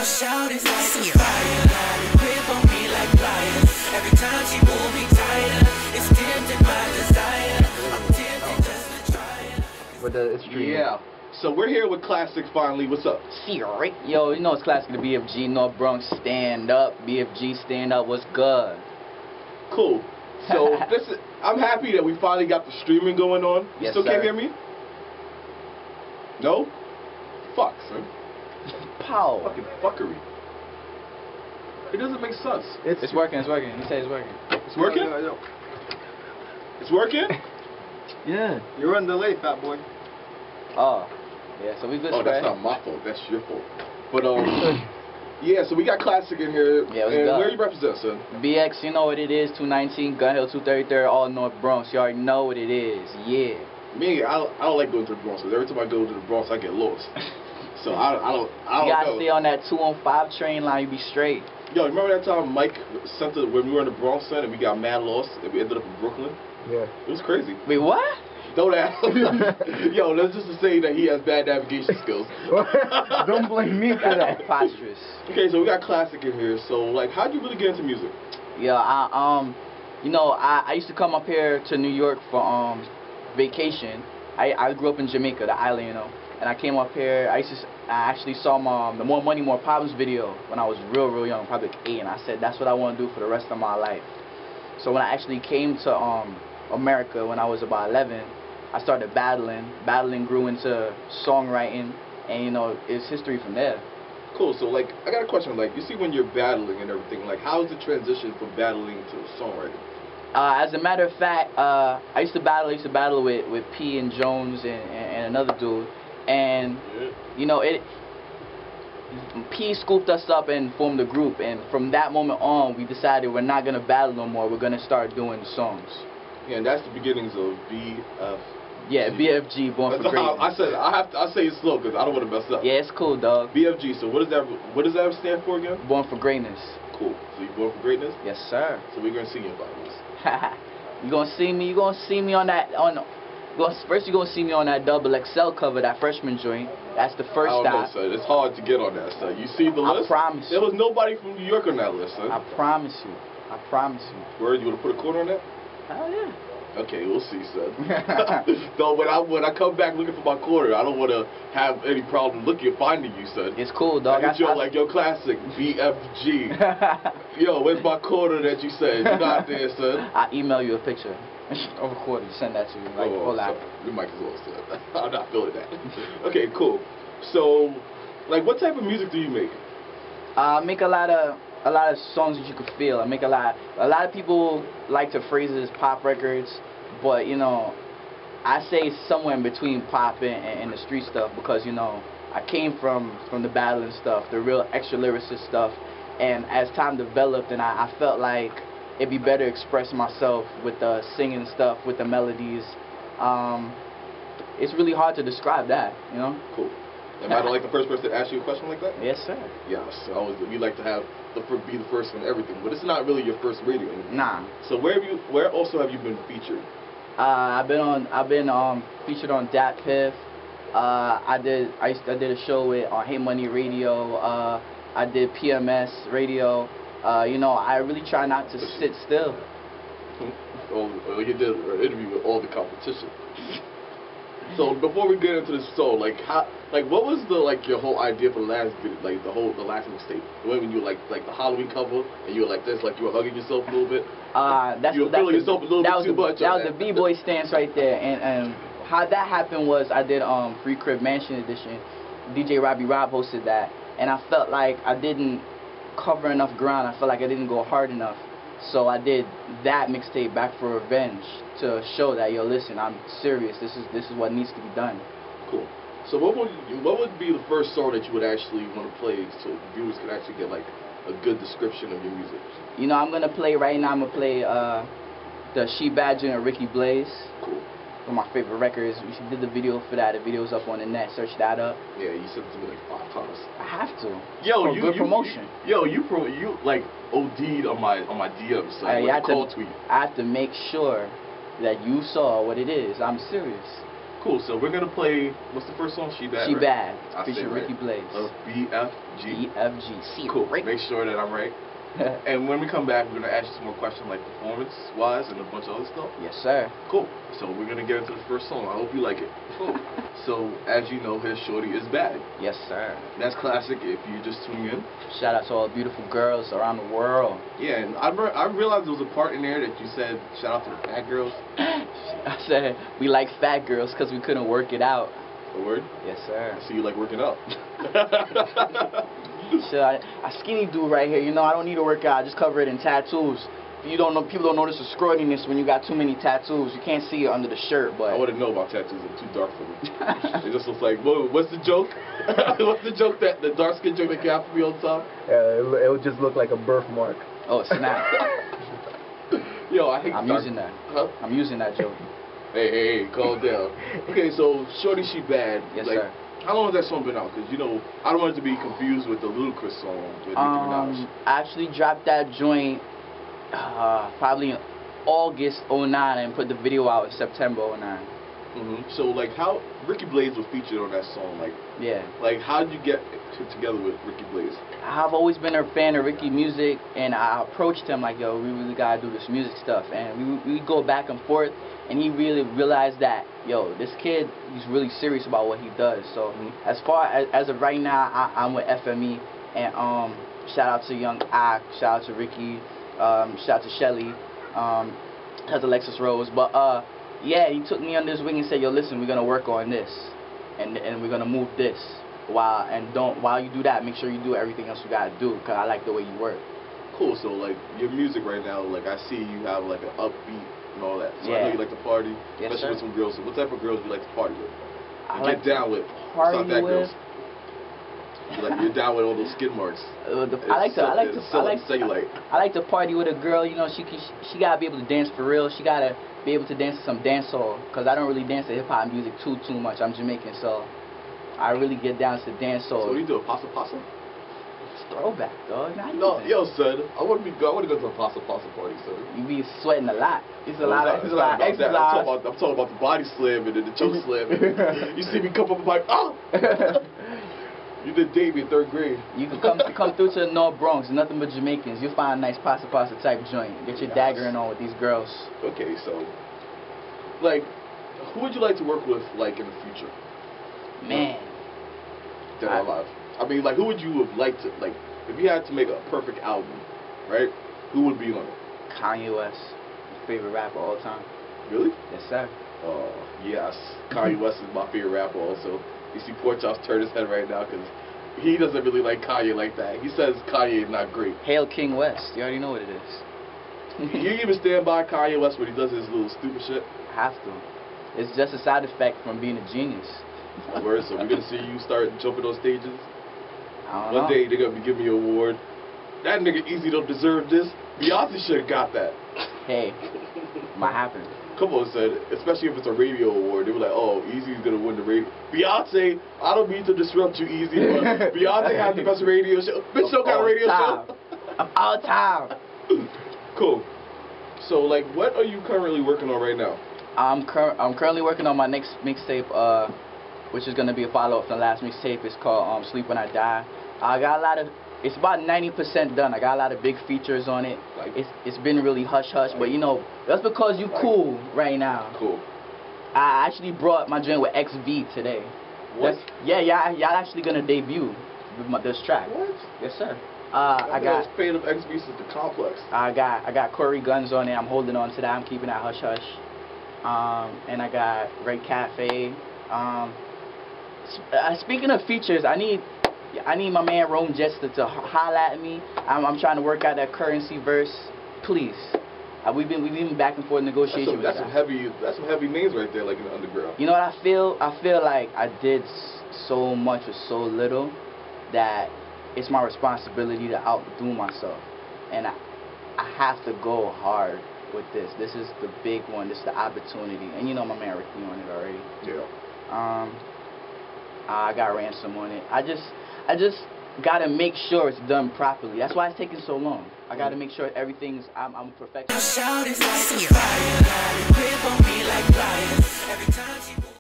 shout is like a fire. Grip on me like pliers. Every time she move me tighter, it's tempting my desire. I'm tempted just to try it. But it's streaming. Yeah. So we're here with Klassik finally. What's up? Right? Yo, you know it's Klassik to BFG, North Bronx, stand up. BFG, stand up, what's good? Cool. So I'm happy that we finally got the streaming going on. You Yes, still sir. can't hear me? No? Fuck, son. Pow. Fucking fuckery. It doesn't make sense. It's working, it's working. He said it's working. It's working? Yo. It's working? Yeah. You're on delay, fat boy. Oh. Yeah, so we good, Oh, that's not my fault. That's your fault. But, yeah, so we got Klassik in here. Yeah, we and got. where you represent, son? BX, you know what it is, 219, Gun Hill, 233, all North Bronx. You already know what it is. Yeah. Me, I don't like going to the Bronx, because every time I go to the Bronx, I get lost. So I don't You gotta know. stay on that 215 train line, you be straight. Yo, remember that time Mike sent us when we were in the Bronx, son, and we got mad lost, and we ended up in Brooklyn? Yeah. It was crazy. Wait, what? Don't ask. Yo, that's just to say that he has bad navigation skills. Don't blame me for that. Preposterous. Okay, so we got Klassik in here. So, like, how'd you really get into music? Yeah, I used to come up here to New York for vacation. I grew up in Jamaica, the island, you know, and I came up here. I actually saw the More Money, More Problems video when I was real young, probably like 8, and I said that's what I want to do for the rest of my life. So when I actually came to America when I was about 11, I started battling. Battling grew into songwriting, and you know, it's history from there. Cool. So, like, I got a question. Like, you see, when you're battling and everything, like, how is the transition from battling to songwriting? As a matter of fact, I used to battle with P and Jones and another dude, and you know P scooped us up and formed a group, and from that moment on, we decided we're not gonna battle no more. We're gonna start doing songs. Yeah, and that's the beginnings of BF. Yeah, BFG, Born for Greatness. I say it slow because I don't want to mess up. Yeah, it's cool, dog. BFG. So what does that stand for again? Born for Greatness. Cool. So you born for greatness? Yes, sir. So we're gonna see you about this. You gonna see me on that first you're gonna see me on that double XL cover, that freshman joint. That's the first I don't know, stop. son. It's hard to get on that, son. You see the list? I promise There you. was nobody from New York on that list, son. I promise you. I promise you. Word, you wanna put a quarter on that? Hell yeah. Okay, we'll see, son. Though when I come back looking for my quarter, I don't want to have any problem finding you, son. It's cool, dog. Like your Klassik BFG. Yo, where's my quarter that you said? You're not there, son. I email you a picture of a quarter. Send that to you. Like, hold out. You might as well, son. I'm not feeling that. Okay, cool. So, like, what type of music do you make? I make a lot of songs that you could feel. I make a lot of people like to phrase it as pop records, but you know, I say it's somewhere in between pop and the street stuff, because you know, I came from the battling stuff, the real extra lyricist stuff, and as time developed and I felt like it'd be better to express myself with the singing stuff, with the melodies. It's really hard to describe that, you know? Cool. Am I like the first person to ask you a question like that? Yes, sir. Yes. We like to have be the first on everything, but it's not really your first radio interview. Nah. So where also have you been featured? I've been featured on Dat Piff. I did a show on Hey Money Radio. I did PMS Radio. You know, I really try not to sit still. Oh, you did an interview with all the competition. So before we get into this show, like what was your whole idea for the last mixtape? When you like the Halloween cover and you were like this, like you were hugging yourself a little bit. You were feeling yourself a little bit too much. That was the B-boy stance right there, and how that happened was I did Free Crib Mansion Edition. DJ Robbie Rob hosted that, and I felt like I didn't cover enough ground. I felt like I didn't go hard enough. So I did that mixtape, Back for Revenge, to show that, yo, listen, I'm serious. This is what needs to be done. Cool. So what would be the first song that you would actually want to play so viewers could actually get like a good description of your music? You know, I'm gonna play the She Badger and Ricky Blaze. Cool. One of my favorite records. We did the video for that. The video's up on the net. Search that up. Yeah, you sent it to me like 5 times. I have to. Yo, good promotion. You like OD'd on my DMs. So I have to make sure that you saw what it is. I'm serious. Cool. So we're gonna play. What's the first song? She Bad. She right? Bad. I Featuring say right. Ricky Blaze. BFG. BFG. See, Cool. Rick. Make sure that I'm right. And when we come back, we're gonna ask you some more questions like performance-wise and a bunch of other stuff. Yes, sir. Cool. So we're gonna get into the first song. I hope you like it. Cool. So as you know, his shorty is bad. Yes, sir. That's Klassik. If you just tune in. Shout out to all the beautiful girls around the world. Yeah, and I realized there was a part in there that you said shout out to the fat girls. I said we like fat girls because we couldn't work it out. A word? Yes, sir. I see you like working out. So I skinny dude right here. You know, I don't need to work out. I just cover it in tattoos. You don't know, people don't notice the scrawniness when you got too many tattoos. You can't see it under the shirt, but I wouldn't know about tattoos. They're too dark for me. It just looks like, whoa, what's the joke? What's the joke, that the dark skin joke that you have for me all the time? It would just look like a birthmark. oh snap! Yo, I hate I'm dark. using that. Huh? I'm using that joke. Hey, calm down. Okay, so Shorty She Bad. Yes, like, sir. How long has that song been out? Because, you know, I don't want it to be confused with the Ludacris song with Nicki Minaj. I actually dropped that joint probably in August 09 and put the video out in September 09. So, like, how Ricky Blaze was featured on that song? Like, Yeah. like how did you get together with Ricky Blaze? I've always been a fan of Ricky music, and I approached him like, yo, we really gotta do this music stuff, and we go back and forth, and he really realized that, yo, this kid, he's really serious about what he does. So as far as of right now, I'm with F.U.M.E, and shout out to Young Ak, shout out to Ricky, shout out to Shelly, shout out to Alexis Rose, but yeah, he took me under his wing and said, yo, listen, we're gonna work on this, and we're gonna move this. While you do that, make sure you do everything else you gotta do, cause I like the way you work. Cool. So, like, your music right now, like, I see you have like an upbeat and all that. So I know you like to party, Yes, especially sir. with some girls. So, what type of girls do you like to party with? I And like get down with. party It's not that with. girls. You're down with all those skid marks. I like to party with a girl. You know, she gotta be able to dance for real. She gotta be able to dance to some dancehall, cause I don't really dance to hip hop music too much. I'm Jamaican, so I really get down to dancehall. So what do you do? Pasta? It's throwback, dog. Not No, even. yo, son. I want to go to a pasta party, son. You be sweating a lot. It's a lot of It's not about that. exercise. I'm talking about the body slam and then the choke slam. You see me come up and like, oh! You did date me in 3rd grade. You can come through to the North Bronx, nothing but Jamaicans. You'll find a nice pasta type joint. Get your daggering on with these girls. Okay, so, like, who would you like to work with, like, in the future? Man. Dead or alive. I mean, like, who would you have liked to, like, if you had to make a perfect album, right? Who would be on it? Kanye West, my favorite rapper of all time. Really? Yes, sir. Oh, yes. Kanye West is my favorite rapper also. You see Pork Chop's turn his head right now because he doesn't really like Kanye like that. He says Kanye is not great. Hail King West. You already know what it is. You even stand by Kanye West when he does his little stupid shit? Have to. It's just a side effect from being a genius. Word, so we're going to see you start jumping on stages. I don't One know. day they're going to be giving you an award. That nigga Easy don't deserve this. Beyonce should have got that. Hey, might happen. Come on, son. Especially if it's a radio award. They were like, oh, Easy's going to win the radio. Beyonce, I don't mean to disrupt you, Easy, but Beyonce has the best radio show. Bitch don't got a radio show. Of all time. Cool. So, like, what are you currently working on right now? I'm currently working on my next mixtape, which is gonna be a follow-up to the last mixtape. It's called Sleep When I Die. I got a lot of. It's about 90% done. I got a lot of big features on it. Like, it's been really hush hush, but you know that's because you cool right now. Cool. I actually brought my joint with XV today. What? Y'all actually gonna debut with this track. What? Yes, sir. I was fan of XB since the Complex. I got Corey Guns on it. I'm holding on to that. I'm keeping that hush hush. And I got Ray Cafe. Speaking of features, I need my man Rome Jester to holla at me. I'm trying to work out that currency verse. Please. We've been back and forth negotiating. That's some heavy names right there, like in the underground. You know what I feel? I feel like I did so much with so little that it's my responsibility to outdo myself, and I have to go hard with this. This is the big one. This is the opportunity, and you know my man Ricky on it already. Yeah. I got Ransom on it. I just gotta make sure it's done properly. That's why it's taking so long. I gotta make sure everything's I'm perfect. Shout is like a fire, whip on me like fire. Every time she